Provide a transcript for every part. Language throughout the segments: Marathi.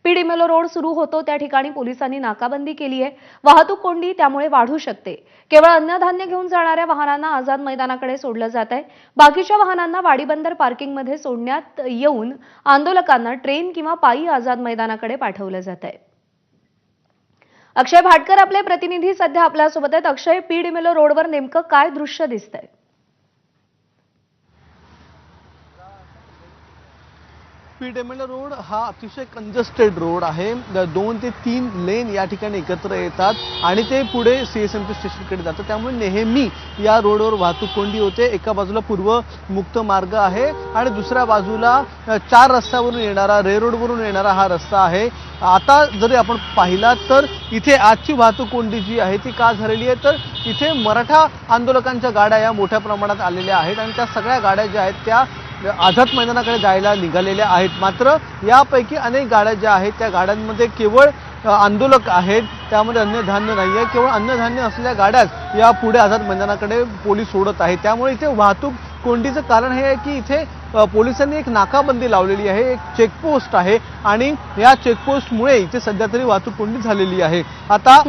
पीडीमेलो रोड सुरू होतो त्या ठिकाणी पोलिसांनी नाकाबंदी केली आहे। वाहतूक कोंडी त्यामुळे वाढू शकते। केवळ अन्नधान्य घेऊन जाणाऱ्या वाहनांना आझाद मैदानाकडे सोडलं जात आहे। बाकीच्या वाहनांना वाडीबंदर पार्किंगमध्ये सोडण्यात येऊन आंदोलकांना ट्रेन किंवा पायी आझाद मैदानाकडे पाठवलं जात आहे। अक्षय भाटकर आपले प्रतिनिधी सध्या आपल्यासोबत आहेत। अक्षय, पीडीमेलो रोडवर नेमकं काय दृश्य दिसतंय? पीडीमेलो रोड हा अतिशय कंजस्टेड रोड आहे। 2 ते 3 लेन या ठिकाणी एकत्र येतात आणि ते पुढे सीएसएमटी स्टेशनकडे जातात। त्यामुळे नेहमी या रोडवर वाहतूक कोंडी होते। एका बाजूला पूर्व मुक्त मार्ग आहे आणि दुसऱ्या बाजूला 4 रस्त्यावरून येणारा, रेरोडवरून येणारा हा रस्ता आहे। आता जरी आपण पाहिला तर इथे आजची वाहतूक कोंडी जी आहे ती का झालेली आहे, तर इथे मराठा आंदोलकांच्या गाड्या या मोठ्या प्रमाणात आलेल्या आहेत आणि त्या सगळ्या गाड्या ज्या आहेत त्या आझाद मैदानाकडे जायला निघालेल्या आहेत। मात्र यापैकी अनेक गाड्या ज्या आहेत त्या गाड्यांमध्ये केवळ आंदोलक आहेत, त्यामध्ये अन्नधान्य नाही आहे। केवळ अन्नधान्य असलेल्या गाड्याच या पुढे आझाद मैदानाकडे पोलीस सोडत आहेत। त्यामुळे इथे वाहतूक कोंडीचं कारण हे आहे की इथे पोलिसांनी एक नाकाबंदी लावलेली आहे, एक चेकपोस्ट आहे आणि या चेकपोस्टमुळे इथे सध्या तरी वाहतूक कोंडी झालेली आहे। आता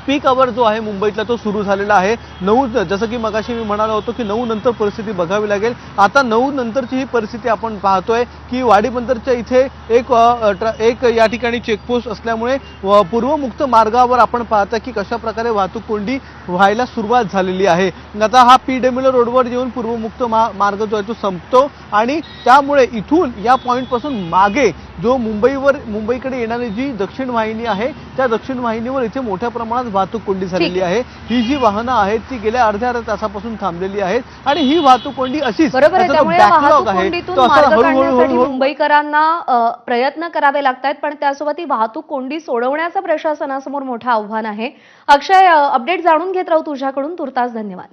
पीक आवर जो आहे मुंबईतला तो सुरू झालेला आहे। 9 जसं की मगाशी मी म्हणालो होतो की 9 नंतर परिस्थिती बघावी लागेल। आता 9 नंतरची ही परिस्थिती आपण पाहतोय की वाडीबंदरच्या इथे एक या ठिकाणी चेकपोस्ट असल्यामुळे पूर्व मुक्त मार्गावर आपण पाहता की कशा प्रकारे वाहतूक कोंडी व्हायला सुरुवात झालेली आहे। आता हा पीडीमेलो रोडवर येऊन पूर्व मुक्त मार्ग जो आहे तो संपतो आणि त्यामुळे इथून या पॉइंटपासून मागे जो मुंबईकडे येणारी जी दक्षिण वाहिनी आहे त्या दक्षिण वाहिनीवर इथे मोठ्या प्रमाणात वाहतूक कोंडी झालेली आहे। ही जी वाहनं आहेत ती गेल्या अर्ध्या तासापासून थांबलेली आहेत आणि ही वाहतूक कोंडी अशीच बॅकलॉग आहे तो मार्ग काढण्यासाठी मुंबईकरांना प्रयत्न करावे लागतात, पण त्यासोबत ही वाहतूक कोंडी सोडवण्याचं प्रशासनासमोर मोठं आव्हान आहे। अक्षय, अपडेट जाणून घेत राहू तुझ्याकडून। तुर्तास धन्यवाद।